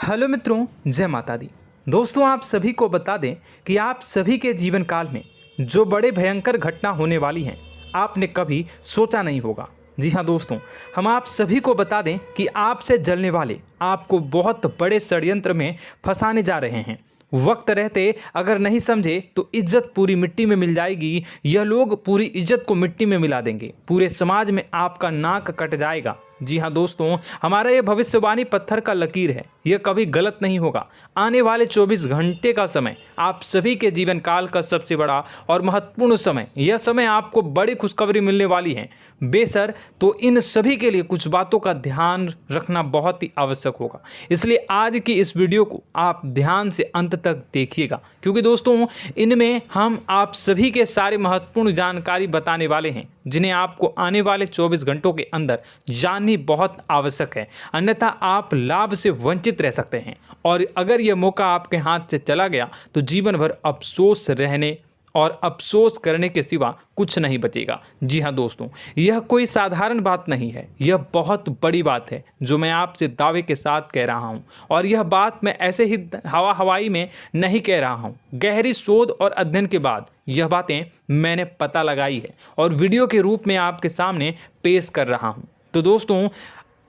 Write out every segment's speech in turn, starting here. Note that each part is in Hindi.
हेलो मित्रों, जय माता दी। दोस्तों, आप सभी को बता दें कि आप सभी के जीवन काल में जो बड़े भयंकर घटना होने वाली हैं, आपने कभी सोचा नहीं होगा। जी हाँ दोस्तों, हम आप सभी को बता दें कि आपसे जलने वाले आपको बहुत बड़े षड्यंत्र में फंसाने जा रहे हैं। वक्त रहते अगर नहीं समझे तो इज्जत पूरी मिट्टी में मिल जाएगी। यह लोग पूरी इज्जत को मिट्टी में मिला देंगे। पूरे समाज में आपका नाक कट जाएगा। जी हाँ दोस्तों, हमारा ये भविष्यवाणी पत्थर का लकीर है, यह कभी गलत नहीं होगा। आने वाले 24 घंटे का समय आप सभी के जीवन काल का सबसे बड़ा और महत्वपूर्ण समय। यह समय आपको बड़ी खुशखबरी मिलने वाली है बेसर, तो इन सभी के लिए कुछ बातों का ध्यान रखना बहुत ही आवश्यक होगा। इसलिए आज की इस वीडियो को आप ध्यान से अंत तक देखिएगा, क्योंकि दोस्तों इनमें हम आप सभी के सारे महत्वपूर्ण जानकारी बताने वाले हैं, जिन्हें आपको आने वाले 24 घंटों के अंदर जाननी बहुत आवश्यक है। अन्यथा आप लाभ से वंचित रह सकते हैं, और अगर यह मौका आपके हाथ से चला गया तो जीवन भर अफसोस रहने और अफसोस करने के सिवा कुछ नहीं बचेगा। जी हाँ दोस्तों, यह कोई साधारण बात नहीं है, यह बहुत बड़ी बात है जो मैं आपसे दावे के साथ कह रहा हूँ। और यह बात मैं ऐसे ही हवाई में नहीं कह रहा हूँ। गहरी शोध और अध्ययन के बाद यह बातें मैंने पता लगाई है और वीडियो के रूप में आपके सामने पेश कर रहा हूँ। तो दोस्तों,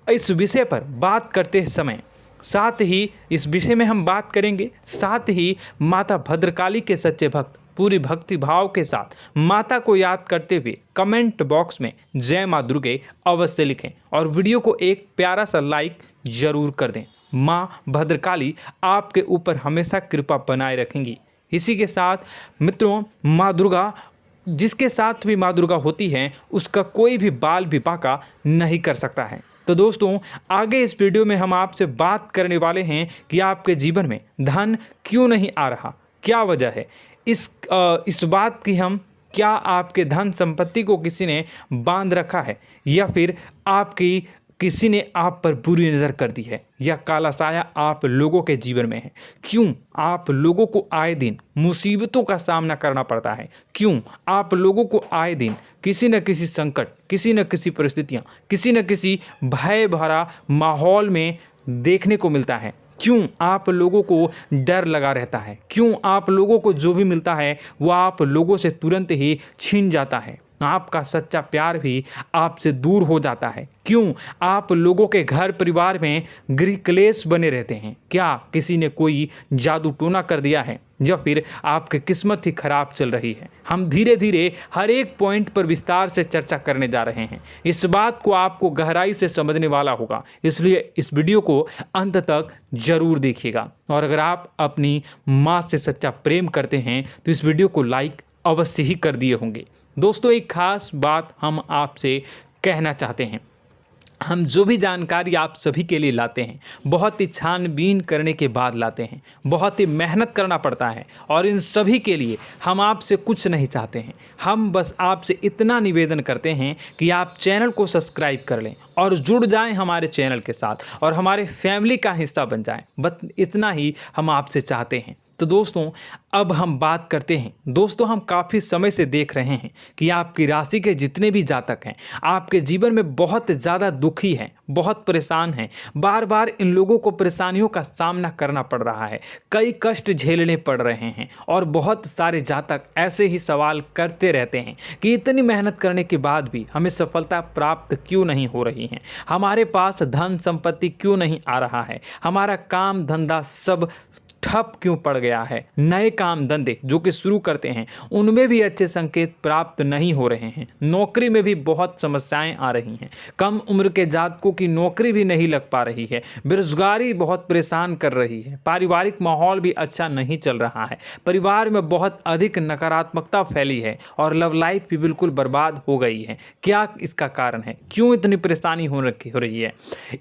इस विषय पर बात करते समय साथ ही इस विषय में हम बात करेंगे, साथ ही माता भद्रकाली के सच्चे भक्त पूरी भक्ति भाव के साथ माता को याद करते हुए कमेंट बॉक्स में जय माँ दुर्गे अवश्य लिखें और वीडियो को एक प्यारा सा लाइक जरूर कर दें। माँ भद्रकाली आपके ऊपर हमेशा कृपा बनाए रखेंगी। इसी के साथ मित्रों, माँ दुर्गा, जिसके साथ भी माँ दुर्गा होती हैं, उसका कोई भी बाल भी बांका नहीं कर सकता है। तो दोस्तों, आगे इस वीडियो में हम आपसे बात करने वाले हैं कि आपके जीवन में धन क्यों नहीं आ रहा, क्या वजह है इस बात की। हम क्या आपके धन संपत्ति को किसी ने बांध रखा है, या फिर आपकी किसी ने आप पर बुरी नज़र कर दी है, या काला साया आप लोगों के जीवन में है। क्यों आप लोगों को आए दिन मुसीबतों का सामना करना पड़ता है, क्यों आप लोगों को आए दिन किसी न किसी संकट, किसी न किसी परिस्थितियाँ, किसी न किसी भय भरा माहौल में देखने को मिलता है, क्यों आप लोगों को डर लगा रहता है, क्यों आप लोगों को जो भी मिलता है वो आप लोगों से तुरंत ही छीन जाता है, आपका सच्चा प्यार भी आपसे दूर हो जाता है, क्यों आप लोगों के घर परिवार में गृह क्लेश बने रहते हैं। क्या किसी ने कोई जादू टोना कर दिया है, या फिर आपकी किस्मत ही खराब चल रही है। हम धीरे धीरे हर एक पॉइंट पर विस्तार से चर्चा करने जा रहे हैं। इस बात को आपको गहराई से समझने वाला होगा, इसलिए इस वीडियो को अंत तक जरूर देखिएगा। और अगर आप अपनी माँ से सच्चा प्रेम करते हैं तो इस वीडियो को लाइक अवश्य ही कर दिए होंगे। दोस्तों, एक खास बात हम आपसे कहना चाहते हैं। हम जो भी जानकारी आप सभी के लिए लाते हैं, बहुत ही छानबीन करने के बाद लाते हैं, बहुत ही मेहनत करना पड़ता है, और इन सभी के लिए हम आपसे कुछ नहीं चाहते हैं। हम बस आपसे इतना निवेदन करते हैं कि आप चैनल को सब्सक्राइब कर लें और जुड़ जाएं हमारे चैनल के साथ और हमारे फैमिली का हिस्सा बन जाएं। बस इतना ही हम आपसे चाहते हैं। तो दोस्तों, अब हम बात करते हैं। दोस्तों, हम काफ़ी समय से देख रहे हैं कि आपकी राशि के जितने भी जातक हैं, आपके जीवन में बहुत ज़्यादा दुखी हैं, बहुत परेशान हैं। बार बार इन लोगों को परेशानियों का सामना करना पड़ रहा है, कई कष्ट झेलने पड़ रहे हैं, और बहुत सारे जातक ऐसे ही सवाल करते रहते हैं कि इतनी मेहनत करने के बाद भी हमें सफलता प्राप्त क्यों नहीं हो रही है, हमारे पास धन संपत्ति क्यों नहीं आ रहा है, हमारा काम धंधा सब ठप क्यों पड़ गया है, नए काम धंधे जो कि शुरू करते हैं उनमें भी अच्छे संकेत प्राप्त नहीं हो रहे हैं, नौकरी में भी बहुत समस्याएं आ रही हैं, कम उम्र के जातकों की नौकरी भी नहीं लग पा रही है, बेरोजगारी बहुत परेशान कर रही है, पारिवारिक माहौल भी अच्छा नहीं चल रहा है, परिवार में बहुत अधिक नकारात्मकता फैली है, और लव लाइफ भी बिल्कुल बर्बाद हो गई है। क्या इसका कारण है, क्यों इतनी परेशानी हो रही है?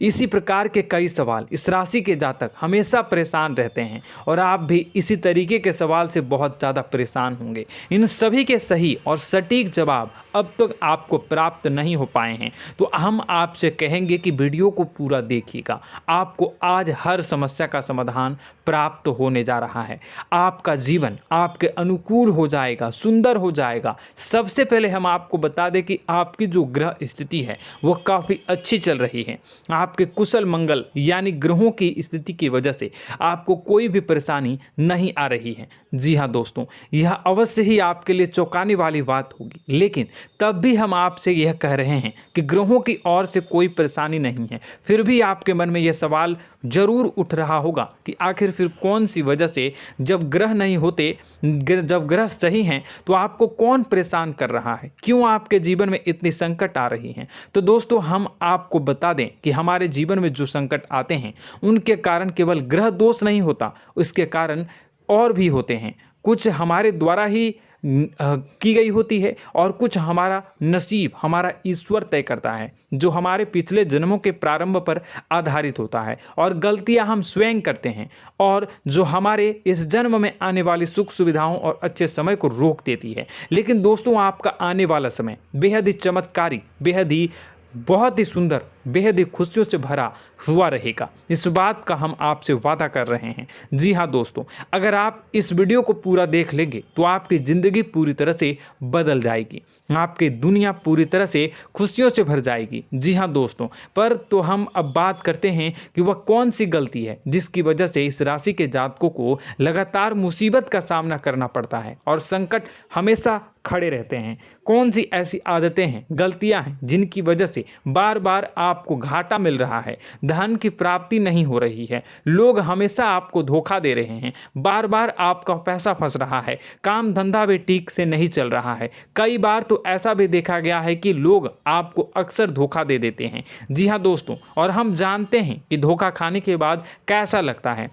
इसी प्रकार के कई सवाल इस राशि के जातक हमेशा परेशान रहते हैं, और आप भी इसी तरीके के सवाल से बहुत ज़्यादा परेशान होंगे। इन सभी के सही और सटीक जवाब अब तक आपको प्राप्त नहीं हो पाए हैं, तो हम आपसे कहेंगे कि वीडियो को पूरा देखिएगा। आपको आज हर समस्या का समाधान प्राप्त होने जा रहा है। आपका जीवन आपके अनुकूल हो जाएगा, सुंदर हो जाएगा। सबसे पहले हम आपको बता दें कि आपकी जो ग्रह स्थिति है वो काफ़ी अच्छी चल रही है। आपके कुशल मंगल यानी ग्रहों की स्थिति की वजह से आपको कोई भी परेशानी नहीं आ रही है। जी हाँ दोस्तों, यह अवश्य ही आपके लिए चौंकाने वाली बात होगी, लेकिन तब भी हम आपसे यह कह रहे हैं कि ग्रहों की ओर से कोई परेशानी नहीं है। फिर भी आपके मन में यह सवाल जरूर उठ रहा होगा कि आखिर फिर कौन सी वजह से, जब ग्रह नहीं होते, जब ग्रह सही हैं, तो आपको कौन परेशान कर रहा है, क्यों आपके जीवन में इतनी संकट आ रही हैं। तो दोस्तों, हम आपको बता दें कि हमारे जीवन में जो संकट आते हैं उनके कारण केवल ग्रह दोष नहीं होता, उसके कारण और भी होते हैं। कुछ हमारे द्वारा ही की गई होती है और कुछ हमारा नसीब, हमारा ईश्वर तय करता है, जो हमारे पिछले जन्मों के प्रारंभ पर आधारित होता है। और गलतियां हम स्वयं करते हैं और जो हमारे इस जन्म में आने वाली सुख सुविधाओं और अच्छे समय को रोक देती है। लेकिन दोस्तों, आपका आने वाला समय बेहद ही चमत्कारी, बेहद ही बहुत ही सुंदर, बेहद ही खुशियों से भरा हुआ रहेगा। इस बात का हम आपसे वादा कर रहे हैं। जी हाँ दोस्तों, अगर आप इस वीडियो को पूरा देख लेंगे तो आपकी ज़िंदगी पूरी तरह से बदल जाएगी, आपकी दुनिया पूरी तरह से खुशियों से भर जाएगी। जी हाँ दोस्तों, पर तो हम अब बात करते हैं कि वह कौन सी गलती है जिसकी वजह से इस राशि के जातकों को लगातार मुसीबत का सामना करना पड़ता है और संकट हमेशा खड़े रहते हैं। कौन सी ऐसी आदतें हैं, गलतियां हैं जिनकी वजह से बार बार आपको घाटा मिल रहा है, धन की प्राप्ति नहीं हो रही है, लोग हमेशा आपको धोखा दे रहे हैं, बार बार आपका पैसा फंस रहा है, काम धंधा भी ठीक से नहीं चल रहा है। कई बार तो ऐसा भी देखा गया है कि लोग आपको अक्सर धोखा दे देते हैं। जी हाँ दोस्तों, और हम जानते हैं कि धोखा खाने के बाद कैसा लगता है।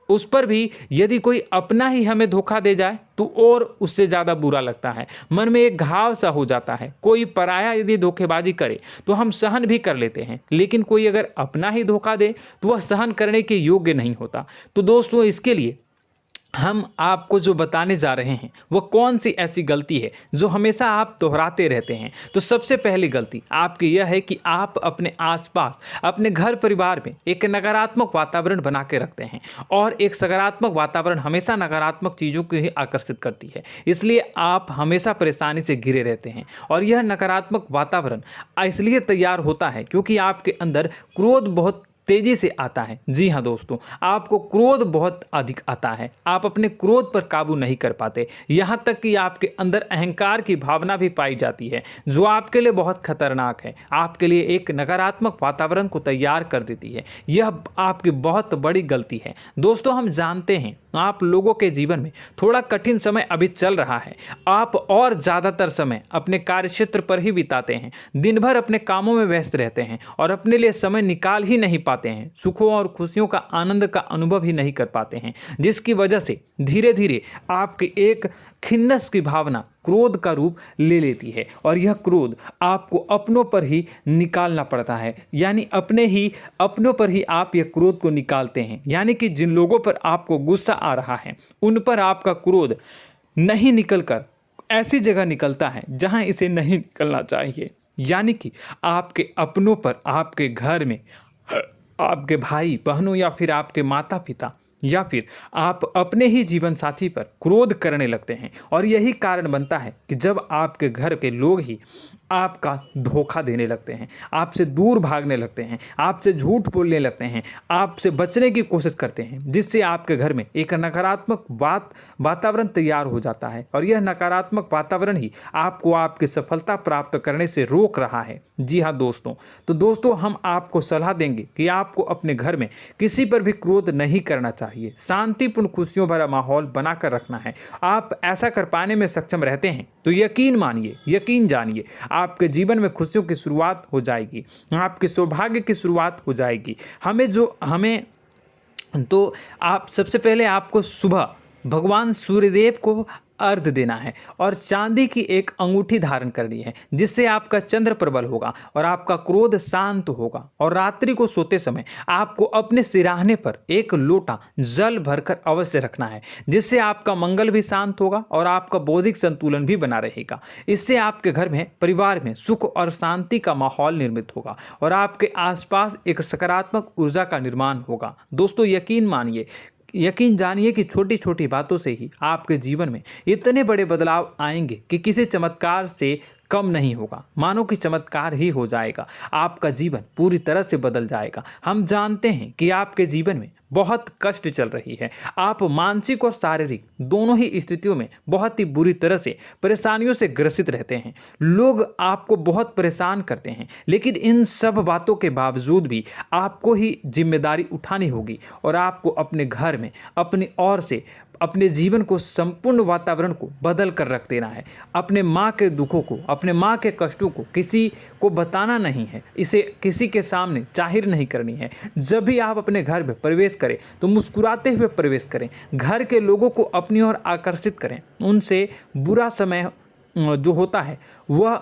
उस पर भी यदि कोई अपना ही हमें धोखा दे जाए तो और उससे ज़्यादा बुरा लगता है, मन में एक घाव सा हो जाता है। कोई पराया यदि धोखेबाजी करे तो हम सहन भी कर लेते हैं, लेकिन कोई अगर अपना ही धोखा दे तो वह सहन करने के योग्य नहीं होता। तो दोस्तों, इसके लिए हम आपको जो बताने जा रहे हैं वो कौन सी ऐसी गलती है जो हमेशा आप दोहराते रहते हैं। तो सबसे पहली गलती आपकी यह है कि आप अपने आसपास, अपने घर परिवार में एक नकारात्मक वातावरण बना के रखते हैं, और एक सकारात्मक वातावरण हमेशा नकारात्मक चीज़ों को ही आकर्षित करती है। इसलिए आप हमेशा परेशानी से घिरे रहते हैं, और यह नकारात्मक वातावरण इसलिए तैयार होता है क्योंकि आपके अंदर क्रोध बहुत तेजी से आता है। जी हाँ दोस्तों, आपको क्रोध बहुत अधिक आता है, आप अपने क्रोध पर काबू नहीं कर पाते, यहाँ तक कि आपके अंदर अहंकार की भावना भी पाई जाती है, जो आपके लिए बहुत खतरनाक है, आपके लिए एक नकारात्मक वातावरण को तैयार कर देती है। यह आपकी बहुत बड़ी गलती है। दोस्तों, हम जानते हैं आप लोगों के जीवन में थोड़ा कठिन समय अभी चल रहा है। आप और ज़्यादातर समय अपने कार्यक्षेत्र पर ही बिताते हैं, दिन भर अपने कामों में व्यस्त रहते हैं और अपने लिए समय निकाल ही नहीं पाते हैं, सुखों और खुशियों का आनंद का अनुभव ही नहीं कर पाते हैं, जिसकी वजह से धीरे धीरे आपकी एक खिन्नस की भावना क्रोध का रूप ले लेती है, और यह क्रोध आपको अपनों पर ही निकालना पड़ता है। यानी अपनों पर ही आप यह क्रोध को निकालते हैं। यानी कि जिन लोगों पर आपको गुस्सा आ रहा है उन पर आपका क्रोध नहीं निकलकर ऐसी जगह निकलता है जहां इसे नहीं निकलना चाहिए। यानी कि आपके अपनों पर, आपके घर में आपके भाई बहनों या फिर आपके माता पिता या फिर आप अपने ही जीवन साथी पर क्रोध करने लगते हैं, और यही कारण बनता है कि जब आपके घर के लोग ही आपका धोखा देने लगते हैं, आपसे दूर भागने लगते हैं, आपसे झूठ बोलने लगते हैं, आपसे बचने की कोशिश करते हैं, जिससे आपके घर में एक नकारात्मक वातावरण तैयार हो जाता है, और यह नकारात्मक वातावरण ही आपको आपकी सफलता प्राप्त करने से रोक रहा है। जी हाँ दोस्तों, तो दोस्तों, हम आपको सलाह देंगे कि आपको अपने घर में किसी पर भी क्रोध नहीं करना चाहिए, शांतिपूर्ण खुशियों भरा माहौल बनाकर रखना है। आप ऐसा कर पाने में सक्षम रहते हैं तो यकीन मानिए, यकीन जानिए, आपके जीवन में खुशियों की शुरुआत हो जाएगी, आपके सौभाग्य की शुरुआत हो जाएगी। आप सबसे पहले आपको सुबह भगवान सूर्यदेव को अर्घ देना है और चांदी की एक अंगूठी धारण करनी है, जिससे आपका चंद्र प्रबल होगा और आपका क्रोध शांत होगा। और रात्रि को सोते समय आपको अपने सिरहाने पर एक लोटा जल भरकर अवश्य रखना है, जिससे आपका मंगल भी शांत होगा और आपका बौद्धिक संतुलन भी बना रहेगा। इससे आपके घर में, परिवार में सुख और शांति का माहौल निर्मित होगा और आपके आसपास एक सकारात्मक ऊर्जा का निर्माण होगा। दोस्तों यकीन जानिए कि छोटी छोटी बातों से ही आपके जीवन में इतने बड़े बदलाव आएंगे कि किसी चमत्कार से कम नहीं होगा। मानो कि चमत्कार ही हो जाएगा, आपका जीवन पूरी तरह से बदल जाएगा। हम जानते हैं कि आपके जीवन में बहुत कष्ट चल रही है, आप मानसिक और शारीरिक दोनों ही स्थितियों में बहुत ही बुरी तरह से परेशानियों से ग्रसित रहते हैं। लोग आपको बहुत परेशान करते हैं, लेकिन इन सब बातों के बावजूद भी आपको ही जिम्मेदारी उठानी होगी और आपको अपने घर में अपनी ओर से अपने जीवन को, संपूर्ण वातावरण को बदल कर रख देना है। अपने माँ के दुखों को, अपने माँ के कष्टों को किसी को बताना नहीं है, इसे किसी के सामने जाहिर नहीं करनी है। जब भी आप अपने घर में प्रवेश करें तो मुस्कुराते हुए प्रवेश करें, घर के लोगों को अपनी ओर आकर्षित करें। उनसे बुरा समय जो होता है वह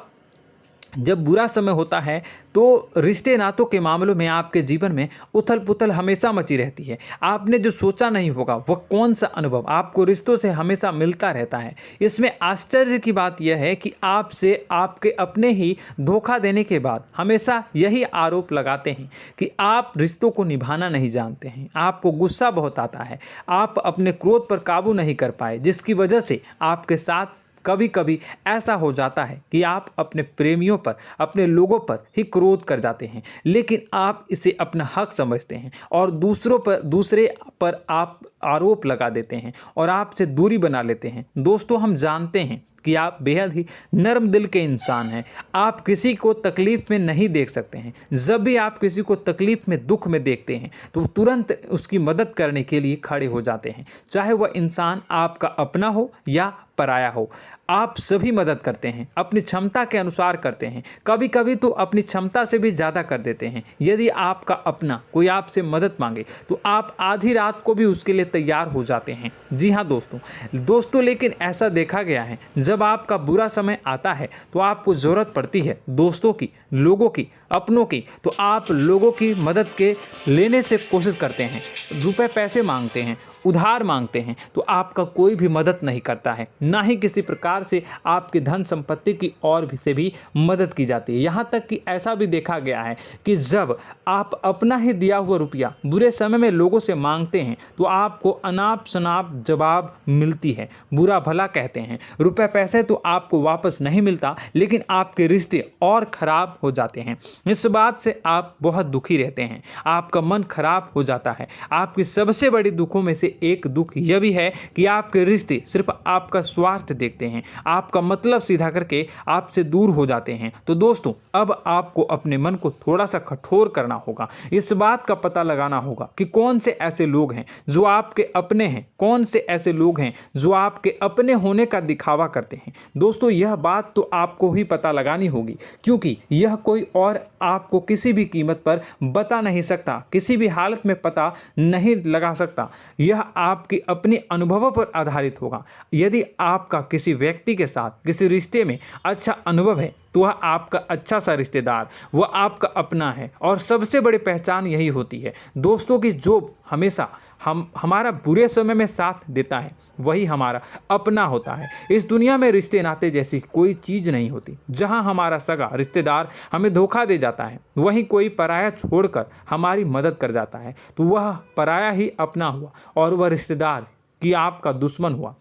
जब बुरा समय होता है तो रिश्ते नातों के मामलों में आपके जीवन में उथल पुथल हमेशा मची रहती है। आपने जो सोचा नहीं होगा वह कौन सा अनुभव आपको रिश्तों से हमेशा मिलता रहता है। इसमें आश्चर्य की बात यह है कि आपसे आपके अपने ही धोखा देने के बाद हमेशा यही आरोप लगाते हैं कि आप रिश्तों को निभाना नहीं जानते हैं, आपको गुस्सा बहुत आता है, आप अपने क्रोध पर काबू नहीं कर पाए, जिसकी वजह से आपके साथ कभी कभी ऐसा हो जाता है कि आप अपने प्रेमियों पर, अपने लोगों पर ही क्रोध कर जाते हैं, लेकिन आप इसे अपना हक समझते हैं और दूसरे पर आप आरोप लगा देते हैं और आपसे दूरी बना लेते हैं। दोस्तों हम जानते हैं कि आप बेहद ही नर्म दिल के इंसान हैं। आप किसी को तकलीफ़ में नहीं देख सकते हैं। जब भी आप किसी को तकलीफ़ में, दुख में देखते हैं तो तुरंत उसकी मदद करने के लिए खड़े हो जाते हैं, चाहे वह इंसान आपका अपना हो या पराया हो। आप सभी मदद करते हैं, अपनी क्षमता के अनुसार करते हैं, कभी कभी तो अपनी क्षमता से भी ज़्यादा कर देते हैं। यदि आपका अपना कोई आपसे मदद मांगे तो आप आधी रात को भी उसके लिए तैयार हो जाते हैं। जी हाँ दोस्तों, लेकिन ऐसा देखा गया है जब आपका बुरा समय आता है तो आपको ज़रूरत पड़ती है दोस्तों की, लोगों की, अपनों की, तो आप लोगों की मदद के लेने से कोशिश करते हैं, रुपए पैसे मांगते हैं, उधार मांगते हैं, तो आपका कोई भी मदद नहीं करता है, ना ही किसी प्रकार से आपकी धन संपत्ति की और भी से भी मदद की जाती है। यहाँ तक कि ऐसा भी देखा गया है कि जब आप अपना ही दिया हुआ रुपया बुरे समय में लोगों से मांगते हैं तो आपको अनाप शनाप जवाब मिलती है, बुरा भला कहते हैं। रुपए पैसे तो आपको वापस नहीं मिलता, लेकिन आपके रिश्ते और खराब हो जाते हैं। इस बात से आप बहुत दुखी रहते हैं, आपका मन खराब हो जाता है। आपकी सबसे बड़ी दुखों में से एक दुख यह भी है कि आपके रिश्ते सिर्फ आपका स्वार्थ देखते हैं, आपका मतलब सीधा करके आपसे दूर हो जाते हैं। तो दोस्तों अब आपको अपने मन को थोड़ा सा कठोर करना होगा, इस बात का पता लगाना होगा कि कौन से ऐसे लोग हैं जो आपके अपने हैं, कौन से ऐसे लोग हैं जो आपके अपने होने का दिखावा करते हैं। दोस्तों यह बात तो आपको ही पता लगानी होगी, क्योंकि यह कोई और आपको किसी भी कीमत पर बता नहीं सकता, किसी भी हालत में पता नहीं लगा सकता। यह आपके अपने अनुभवों पर आधारित होगा। यदि आपका किसी व्यक्ति के साथ किसी रिश्ते में अच्छा अनुभव है तो वह आपका अच्छा सा रिश्तेदार, वह आपका अपना है, और सबसे बड़ी पहचान यही होती है दोस्तों की जो हमेशा हमारा बुरे समय में साथ देता है वही हमारा अपना होता है। इस दुनिया में रिश्ते नाते जैसी कोई चीज़ नहीं होती। जहां हमारा सगा रिश्तेदार हमें धोखा दे जाता है, वहीं कोई पराया छोड़कर हमारी मदद कर जाता है तो वह पराया ही अपना हुआ और वह रिश्तेदार कि आपका दुश्मन हुआ।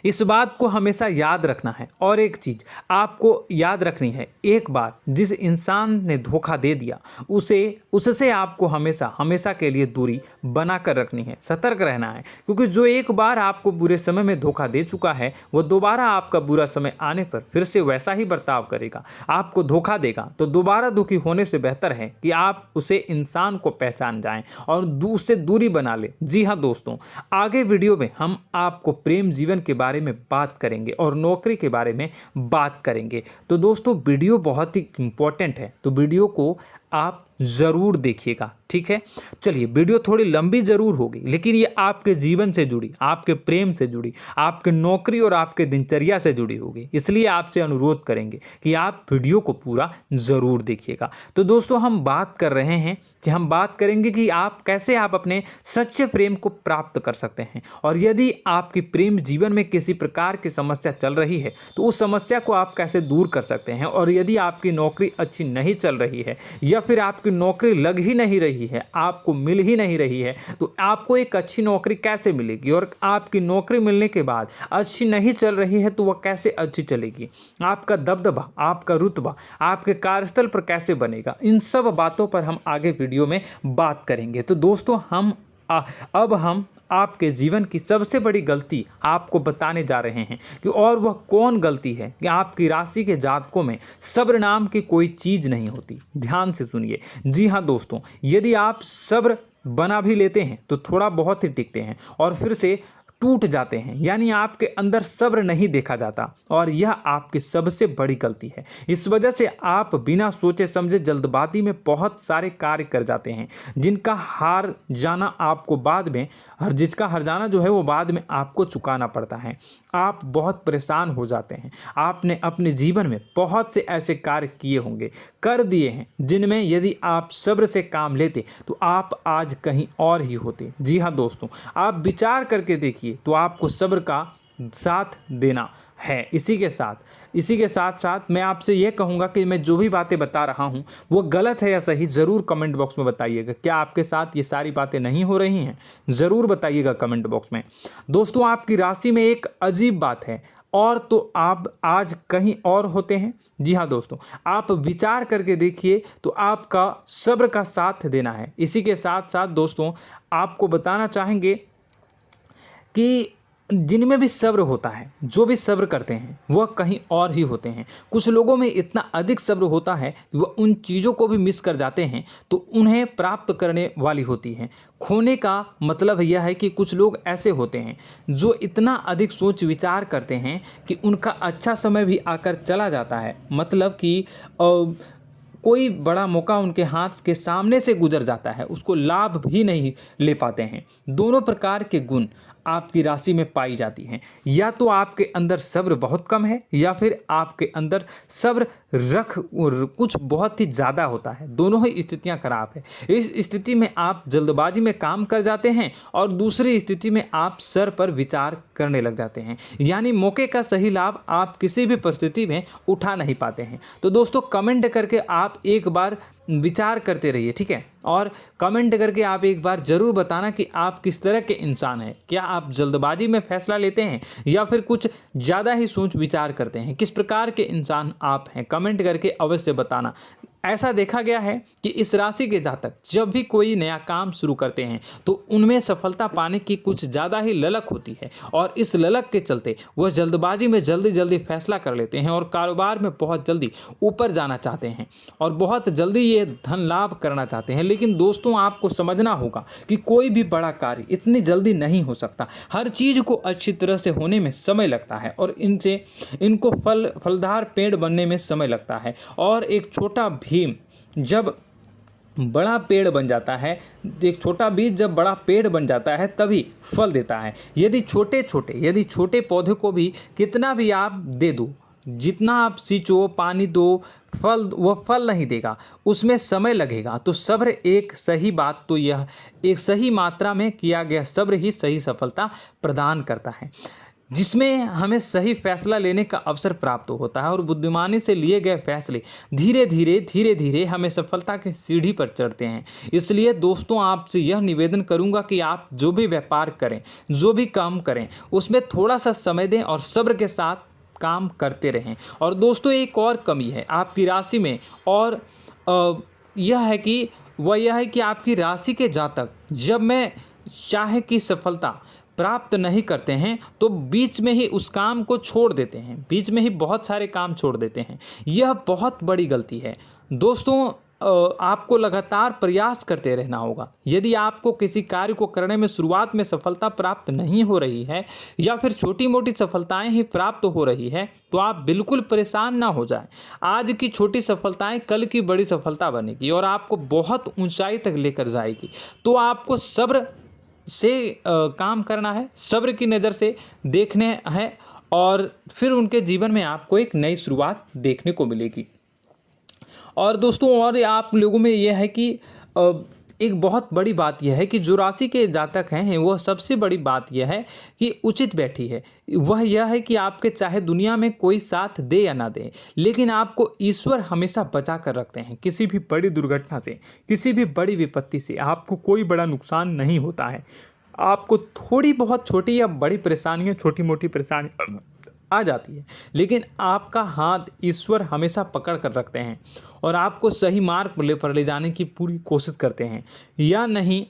इस बात को हमेशा याद रखना है। और एक चीज़ आपको याद रखनी है, एक बार जिस इंसान ने धोखा दे दिया उससे आपको हमेशा के लिए दूरी बना कर रखनी है, सतर्क रहना है, क्योंकि जो एक बार आपको बुरे समय में धोखा दे चुका है वो दोबारा आपका बुरा समय आने पर फिर से वैसा ही बर्ताव करेगा, आपको धोखा देगा। तो दोबारा दुखी होने से बेहतर है कि आप उसे इंसान को पहचान जाएं और उससे दूरी बना लें। जी हाँ दोस्तों, आगे वीडियो में हम आपको प्रेम जीवन के बारे में बात करेंगे और नौकरी के बारे में बात करेंगे। तो दोस्तों वीडियो बहुत ही इम्पोर्टेंट है, तो वीडियो को आप ज़रूर देखिएगा, ठीक है। चलिए, वीडियो थोड़ी लंबी ज़रूर होगी, लेकिन ये आपके जीवन से जुड़ी, आपके प्रेम से जुड़ी, आपके नौकरी और आपके दिनचर्या से जुड़ी होगी, इसलिए आपसे अनुरोध करेंगे कि आप वीडियो को पूरा ज़रूर देखिएगा। तो दोस्तों, हम बात कर रहे हैं कि हम बात करेंगे कि आप कैसे आप अपने सच्चे प्रेम को प्राप्त कर सकते हैं, और यदि आपकी प्रेम जीवन में किसी प्रकार की समस्या चल रही है तो उस समस्या को आप कैसे दूर कर सकते हैं, और यदि आपकी नौकरी अच्छी नहीं चल रही है या फिर आपकी नौकरी लग ही नहीं रही है, आपको मिल ही नहीं रही है, तो आपको एक अच्छी नौकरी कैसे मिलेगी, और आपकी नौकरी मिलने के बाद अच्छी नहीं चल रही है तो वह कैसे अच्छी चलेगी, आपका दबदबा, आपका रुतबा आपके कार्यस्थल पर कैसे बनेगा, इन सब बातों पर हम आगे वीडियो में बात करेंगे। तो दोस्तों, अब हम आपके जीवन की सबसे बड़ी गलती आपको बताने जा रहे हैं कि और वह कौन गलती है कि आपकी राशि के जातकों में सब्र नाम की कोई चीज़ नहीं होती। ध्यान से सुनिए। जी हाँ दोस्तों, यदि आप सब्र बना भी लेते हैं तो थोड़ा बहुत ही टिकते हैं और फिर से टूट जाते हैं, यानी आपके अंदर सब्र नहीं देखा जाता, और यह आपकी सबसे बड़ी गलती है। इस वजह से आप बिना सोचे समझे जल्दबाजी में बहुत सारे कार्य कर जाते हैं, जिनका हार जाना आपको बाद में जिसका हर जाना जो है वो बाद में आपको चुकाना पड़ता है। आप बहुत परेशान हो जाते हैं। आपने अपने जीवन में बहुत से ऐसे कार्य किए होंगे, कर दिए हैं, जिनमें यदि आप सब्र से काम लेते तो आप आज कहीं और ही होते। जी हाँ दोस्तों, आप विचार करके देखिए तो आपको सब्र का साथ देना है। इसी के साथ साथ मैं आपसे ये कहूँगा कि मैं जो भी बातें बता रहा हूँ वो गलत है या सही, ज़रूर कमेंट बॉक्स में बताइएगा। क्या आपके साथ ये सारी बातें नहीं हो रही हैं? ज़रूर बताइएगा कमेंट बॉक्स में। दोस्तों, आपकी राशि में एक अजीब बात है, और तो आप आज कहीं और होते हैं। जी हाँ दोस्तों, आप विचार करके देखिए तो आपका सब्र का साथ देना है। इसी के साथ साथ दोस्तों, आपको बताना चाहेंगे कि जिनमें भी सब्र होता है, जो भी सब्र करते हैं, वह कहीं और ही होते हैं। कुछ लोगों में इतना अधिक सब्र होता है कि वह उन चीज़ों को भी मिस कर जाते हैं तो उन्हें प्राप्त करने वाली होती हैं। खोने का मतलब यह है कि कुछ लोग ऐसे होते हैं जो इतना अधिक सोच विचार करते हैं कि उनका अच्छा समय भी आकर चला जाता है, मतलब कि कोई बड़ा मौका उनके हाथ के सामने से गुजर जाता है, उसको लाभ भी नहीं ले पाते हैं। दोनों प्रकार के गुण आपकी राशि में पाई जाती हैं। या तो आपके अंदर सब्र बहुत कम है, या फिर आपके अंदर सब्र रख कुछ बहुत ही ज़्यादा होता है। दोनों ही स्थितियां खराब है। इस स्थिति में आप जल्दबाजी में काम कर जाते हैं, और दूसरी स्थिति में आप सर पर विचार करने लग जाते हैं, यानी मौके का सही लाभ आप किसी भी परिस्थिति में उठा नहीं पाते हैं। तो दोस्तों, कमेंट करके आप एक बार विचार करते रहिए, ठीक है, और कमेंट करके आप एक बार ज़रूर बताना कि आप किस तरह के इंसान हैं। क्या आप जल्दबाजी में फैसला लेते हैं या फिर कुछ ज़्यादा ही सोच विचार करते हैं? किस प्रकार के इंसान आप हैं, कमेंट करके अवश्य बताना। ऐसा देखा गया है कि इस राशि के जातक जब भी कोई नया काम शुरू करते हैं तो उनमें सफलता पाने की कुछ ज़्यादा ही ललक होती है, और इस ललक के चलते वह जल्दबाजी में जल्दी फैसला कर लेते हैं और कारोबार में बहुत जल्दी ऊपर जाना चाहते हैं और बहुत जल्दी ये धन लाभ करना चाहते हैं। लेकिन दोस्तों, आपको समझना होगा कि कोई भी बड़ा कार्य इतनी जल्दी नहीं हो सकता। हर चीज़ को अच्छी तरह से होने में समय लगता है, और इनको फलदार पेड़ बनने में समय लगता है। और एक छोटा भीम जब बड़ा पेड़ बन जाता है, एक छोटा बीज जब बड़ा पेड़ बन जाता है तभी फल देता है। यदि छोटे पौधे को भी कितना भी आप दे दो, जितना आप सींचो, पानी दो, वह फल नहीं देगा, उसमें समय लगेगा। तो सब्र एक सही बात, तो यह एक सही मात्रा में किया गया सब्र ही सही सफलता प्रदान करता है, जिसमें हमें सही फैसला लेने का अवसर प्राप्त होता है, और बुद्धिमानी से लिए गए फैसले धीरे धीरे हमें सफलता की सीढ़ी पर चढ़ते हैं। इसलिए दोस्तों, आपसे यह निवेदन करूंगा कि आप जो भी व्यापार करें, जो भी काम करें, उसमें थोड़ा सा समय दें और सब्र के साथ काम करते रहें। और दोस्तों, एक और कमी है आपकी राशि में, और यह है कि आपकी राशि के जातक जब मैं चाहे कि सफलता प्राप्त नहीं करते हैं तो बीच में ही उस काम को छोड़ देते हैं, बीच में ही बहुत सारे काम छोड़ देते हैं। यह बहुत बड़ी गलती है दोस्तों। आपको लगातार प्रयास करते रहना होगा। यदि आपको किसी कार्य को करने में शुरुआत में सफलता प्राप्त नहीं हो रही है या फिर छोटी मोटी सफलताएं ही प्राप्त हो रही है तो आप बिल्कुल परेशान ना हो जाएं। आज की छोटी सफलताएं कल की बड़ी सफलता बनेगी और आपको बहुत ऊंचाई तक लेकर जाएगी। तो आपको सब्र से काम करना है, सब्र की नज़र से देखने हैं और फिर उनके जीवन में आपको एक नई शुरुआत देखने को मिलेगी। और दोस्तों और आप लोगों में यह है कि एक बहुत बड़ी बात यह है कि जो राशि के जातक हैं वह सबसे बड़ी बात यह है कि उचित बैठी है। वह यह है कि आपके चाहे दुनिया में कोई साथ दे या ना दे, लेकिन आपको ईश्वर हमेशा बचा कर रखते हैं। किसी भी बड़ी दुर्घटना से, किसी भी बड़ी विपत्ति से आपको कोई बड़ा नुकसान नहीं होता है। आपको थोड़ी बहुत छोटी या बड़ी परेशानियाँ, छोटी मोटी परेशानी आ जाती है, लेकिन आपका हाथ ईश्वर हमेशा पकड़ कर रखते हैं और आपको सही मार्ग पर ले जाने की पूरी कोशिश करते हैं। या नहीं,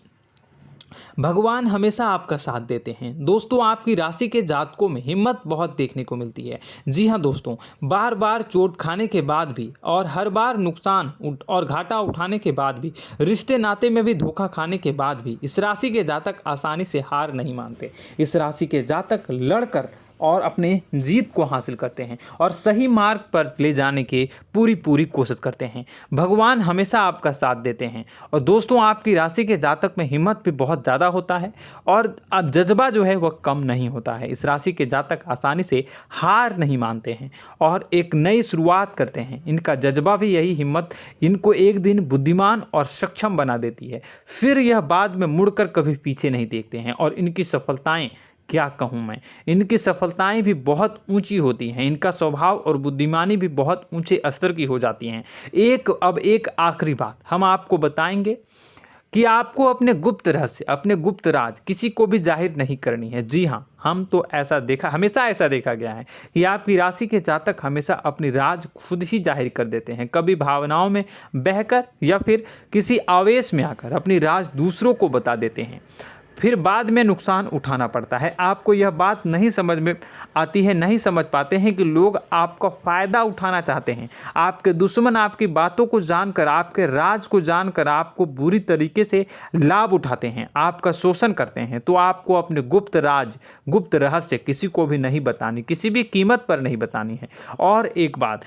भगवान हमेशा आपका साथ देते हैं। दोस्तों आपकी राशि के जातकों में हिम्मत बहुत देखने को मिलती है। जी हाँ दोस्तों, बार बार चोट खाने के बाद भी और हर बार नुकसान और घाटा उठाने के बाद भी, रिश्ते नाते में भी धोखा खाने के बाद भी इस राशि के जातक आसानी से हार नहीं मानते। इस राशि के जातक लड़कर और अपने जीत को हासिल करते हैं और सही मार्ग पर ले जाने की पूरी कोशिश करते हैं। भगवान हमेशा आपका साथ देते हैं। और दोस्तों आपकी राशि के जातक में हिम्मत भी बहुत ज़्यादा होता है और अब जज्बा जो है वह कम नहीं होता है। इस राशि के जातक आसानी से हार नहीं मानते हैं और एक नई शुरुआत करते हैं। इनका जज्बा भी यही हिम्मत इनको एक दिन बुद्धिमान और सक्षम बना देती है। फिर यह बाद में मुड़कर कभी पीछे नहीं देखते हैं और इनकी सफलताएं, क्या कहूँ मैं, इनकी सफलताएं भी बहुत ऊंची होती हैं। इनका स्वभाव और बुद्धिमानी भी बहुत ऊंचे स्तर की हो जाती हैं। अब एक आखिरी बात हम आपको बताएंगे कि आपको अपने गुप्त रहस्य, अपने गुप्त राज किसी को भी जाहिर नहीं करनी है। जी हाँ, हम तो हमेशा ऐसा देखा गया है कि आपकी राशि के जातक हमेशा अपनी राज खुद ही जाहिर कर देते हैं। कभी भावनाओं में बहकर या फिर किसी आवेश में आकर अपनी राज दूसरों को बता देते हैं, फिर बाद में नुकसान उठाना पड़ता है। आपको यह बात नहीं समझ में आती है, नहीं समझ पाते हैं कि लोग आपका फ़ायदा उठाना चाहते हैं। आपके दुश्मन आपकी बातों को जानकर, आपके राज को जानकर आपको बुरी तरीके से लाभ उठाते हैं, आपका शोषण करते हैं। तो आपको अपने गुप्त राज, गुप्त रहस्य किसी को भी नहीं बतानी, किसी भी कीमत पर नहीं बतानी है। और एक बात,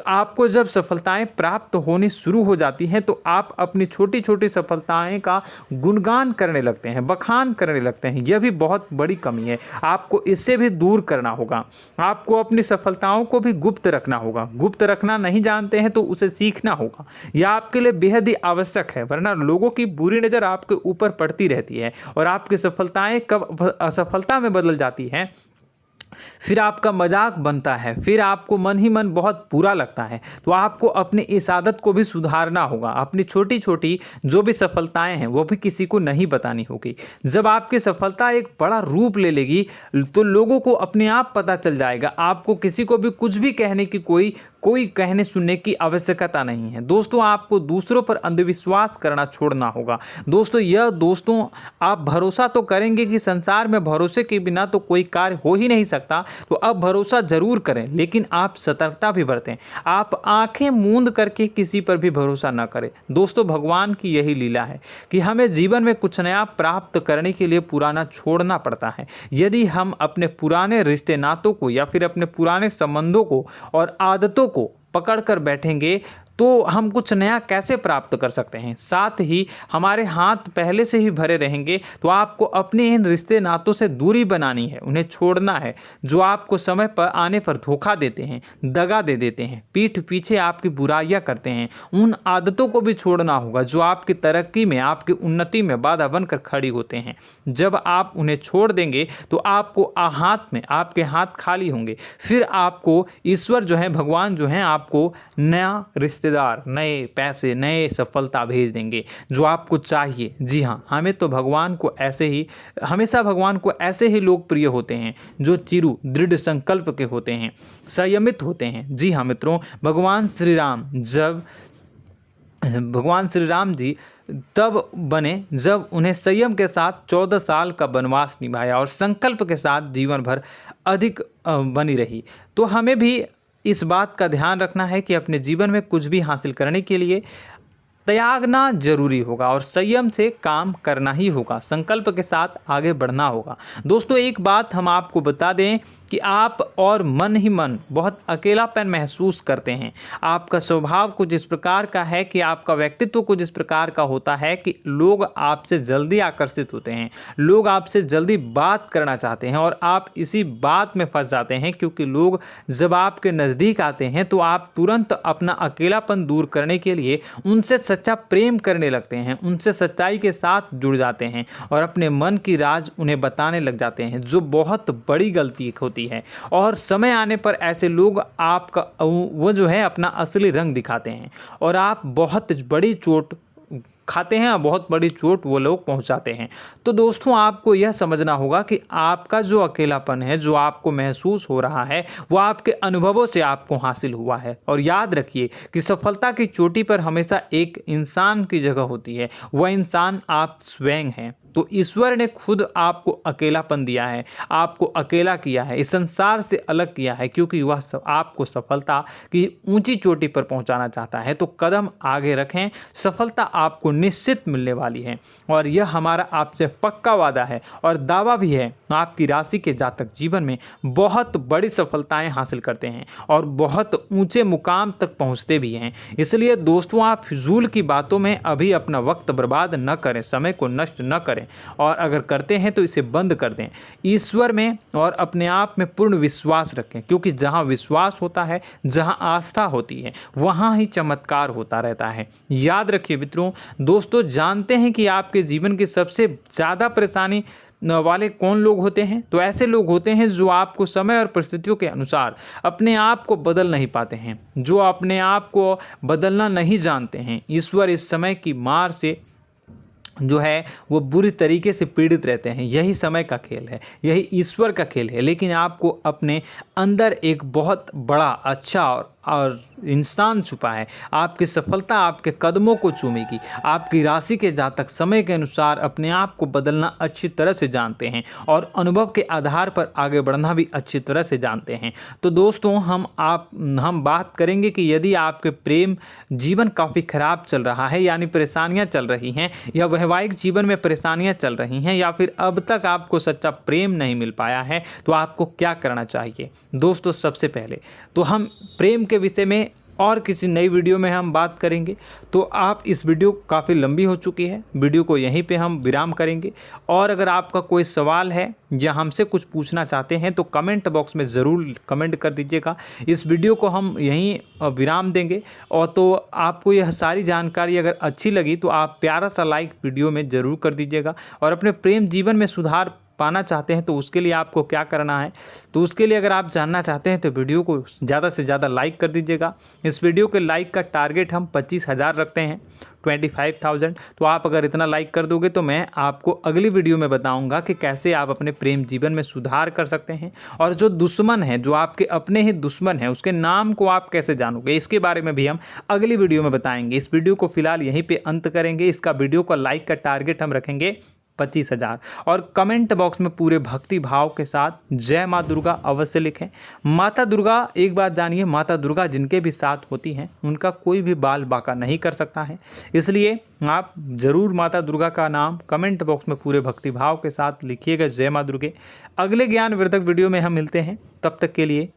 आपको जब सफलताएं प्राप्त होनी शुरू हो जाती हैं तो आप अपनी छोटी छोटी सफलताएं का गुणगान करने लगते हैं, बखान करने लगते हैं। यह भी बहुत बड़ी कमी है, आपको इससे भी दूर करना होगा। आपको अपनी सफलताओं को भी गुप्त रखना होगा। गुप्त रखना नहीं जानते हैं तो उसे सीखना होगा। यह आपके लिए बेहद ही आवश्यक है, वरना लोगों की बुरी नज़र आपके ऊपर पड़ती रहती है और आपकी सफलताएं कब असफलता में बदल जाती हैं, फिर आपका मजाक बनता है, फिर आपको मन ही मन बहुत बुरा लगता है। तो आपको अपनी इस आदत को भी सुधारना होगा। अपनी छोटी छोटी जो भी सफलताएं हैं वो भी किसी को नहीं बतानी होगी। जब आपकी सफलता एक बड़ा रूप ले लेगी तो लोगों को अपने आप पता चल जाएगा। आपको किसी को भी कुछ भी कहने की कोई कहने सुनने की आवश्यकता नहीं है। दोस्तों आपको दूसरों पर अंधविश्वास करना छोड़ना होगा। दोस्तों आप भरोसा तो करेंगे कि संसार में भरोसे के बिना तो कोई कार्य हो ही नहीं सकता, तो अब भरोसा जरूर करें, लेकिन आप सतर्कता भी बरतें। आप आंखें मूंद करके किसी पर भी भरोसा न करें। दोस्तों भगवान की यही लीला है कि हमें जीवन में कुछ नया प्राप्त करने के लिए पुराना छोड़ना पड़ता है। यदि हम अपने पुराने रिश्ते नातों को या फिर अपने पुराने संबंधों को और आदतों को पकड़ कर बैठेंगे तो हम कुछ नया कैसे प्राप्त कर सकते हैं। साथ ही हमारे हाथ पहले से ही भरे रहेंगे। तो आपको अपने इन रिश्ते नातों से दूरी बनानी है, उन्हें छोड़ना है जो आपको समय पर आने पर धोखा देते हैं, दगा दे देते हैं, पीठ पीछे आपकी बुराइयां करते हैं। उन आदतों को भी छोड़ना होगा जो आपकी तरक्की में, आपकी उन्नति में बाधा बनकर खड़ी होते हैं। जब आप उन्हें छोड़ देंगे तो आपको आपके हाथ खाली होंगे। फिर आपको ईश्वर जो है, भगवान जो है, आपको नया रिश्तेदार, नए पैसे, नए सफलता भेज देंगे जो आपको चाहिए। जी हाँ, हमेशा भगवान को ऐसे ही लोग प्रिय होते हैं जो चिरु दृढ़ संकल्प के होते हैं, संयमित होते हैं। जी हाँ मित्रों, भगवान श्री राम जी तब बने जब उन्हें संयम के साथ 14 साल का वनवास निभाया और संकल्प के साथ जीवन भर अधिक बनी रही। तो हमें भी इस बात का ध्यान रखना है कि अपने जीवन में कुछ भी हासिल करने के लिए त्यागना जरूरी होगा और संयम से काम करना ही होगा। संकल्प के साथ आगे बढ़ना होगा। दोस्तों एक बात हम आपको बता दें कि आप और मन ही मन बहुत अकेलापन महसूस करते हैं। आपका स्वभाव कुछ इस प्रकार का है कि आपका व्यक्तित्व कुछ इस प्रकार का होता है कि लोग आपसे जल्दी आकर्षित होते हैं, लोग आपसे जल्दी बात करना चाहते हैं और आप इसी बात में फंस जाते हैं, क्योंकि लोग जब आपके नज़दीक आते हैं तो आप तुरंत अपना अकेलापन दूर करने के लिए उनसे सच्चा प्रेम करने लगते हैं, उनसे सच्चाई के साथ जुड़ जाते हैं और अपने मन की राज उन्हें बताने लग जाते हैं, जो बहुत बड़ी गलती होती है। और समय आने पर ऐसे लोग आपका वो जो है अपना असली रंग दिखाते हैं और आप बहुत बड़ी चोट खाते हैं और बहुत बड़ी चोट वो लोग पहुंचाते हैं। तो दोस्तों आपको यह समझना होगा कि आपका जो अकेलापन है, जो आपको महसूस हो रहा है, वो आपके अनुभवों से आपको हासिल हुआ है। और याद रखिए कि सफलता की चोटी पर हमेशा एक इंसान की जगह होती है, वह इंसान आप स्वयं हैं। तो ईश्वर ने खुद आपको अकेलापन दिया है, आपको अकेला किया है, इस संसार से अलग किया है, क्योंकि वह आपको सफलता की ऊंची चोटी पर पहुंचाना चाहता है। तो कदम आगे रखें, सफलता आपको निश्चित मिलने वाली है और यह हमारा आपसे पक्का वादा है और दावा भी है। आपकी राशि के जातक जीवन में बहुत बड़ी सफलताएं हासिल करते हैं और बहुत ऊंचे मुकाम तक पहुंचते भी हैं। इसलिए दोस्तों आप फिजूल की बातों में अभी अपना वक्त बर्बाद न करें, समय को नष्ट न करें और अगर करते हैं तो इसे बंद कर दें। ईश्वर में और अपने आप में पूर्ण विश्वास रखें, क्योंकि जहां विश्वास होता है, जहां आस्था होती है, वहां ही चमत्कार होता रहता है। याद रखिए मित्रों, दोस्तों जानते हैं कि आपके जीवन की सबसे ज़्यादा परेशानी वाले कौन लोग होते हैं? तो ऐसे लोग होते हैं जो आपको समय और परिस्थितियों के अनुसार अपने आप को बदल नहीं पाते हैं, जो अपने आप को बदलना नहीं जानते हैं। ईश्वर इस समय की मार से जो है वो बुरी तरीके से पीड़ित रहते हैं। यही समय का खेल है, यही ईश्वर का खेल है। लेकिन आपको अपने अंदर एक बहुत बड़ा अच्छा और इंसान छुपा है। आपकी सफलता आपके कदमों को चूमेगी। आपकी राशि के जातक समय के अनुसार अपने आप को बदलना अच्छी तरह से जानते हैं और अनुभव के आधार पर आगे बढ़ना भी अच्छी तरह से जानते हैं। तो दोस्तों हम बात करेंगे कि यदि आपके प्रेम जीवन काफ़ी खराब चल रहा है, यानी परेशानियां चल रही हैं, या वैवाहिक जीवन में परेशानियां चल रही हैं, या फिर अब तक आपको सच्चा प्रेम नहीं मिल पाया है, तो आपको क्या करना चाहिए? दोस्तों सबसे पहले तो हम प्रेम के विषय में और किसी नई वीडियो में हम बात करेंगे। तो आप इस वीडियो काफ़ी लंबी हो चुकी है, वीडियो को यहीं पे हम विराम करेंगे। और अगर आपका कोई सवाल है या हमसे कुछ पूछना चाहते हैं तो कमेंट बॉक्स में ज़रूर कमेंट कर दीजिएगा। इस वीडियो को हम यहीं विराम देंगे। और तो आपको यह सारी जानकारी अगर अच्छी लगी तो आप प्यारा सा लाइक वीडियो में ज़रूर कर दीजिएगा। और अपने प्रेम जीवन में सुधार पाना चाहते हैं तो उसके लिए आपको क्या करना है, तो उसके लिए अगर आप जानना चाहते हैं तो वीडियो को ज़्यादा से ज़्यादा लाइक कर दीजिएगा। इस वीडियो के लाइक का टारगेट हम 25,000 रखते हैं, 25,000। तो आप अगर इतना लाइक कर दोगे तो मैं आपको अगली वीडियो में बताऊंगा कि कैसे आप अपने प्रेम जीवन में सुधार कर सकते हैं। और जो दुश्मन है, जो आपके अपने ही दुश्मन है, उसके नाम को आप कैसे जानोगे, इसके बारे में भी हम अगली वीडियो में बताएंगे। इस वीडियो को फिलहाल यहीं पे अंत करेंगे। इसका वीडियो का लाइक का टारगेट हम रखेंगे 25,000। और कमेंट बॉक्स में पूरे भक्ति भाव के साथ जय माँ दुर्गा अवश्य लिखें। माता दुर्गा, एक बात जानिए, माता दुर्गा जिनके भी साथ होती हैं उनका कोई भी बाल बाका नहीं कर सकता है। इसलिए आप ज़रूर माता दुर्गा का नाम कमेंट बॉक्स में पूरे भक्ति भाव के साथ लिखिएगा, जय माँ दुर्गे। अगले ज्ञानवर्धक वीडियो में हम मिलते हैं, तब तक के लिए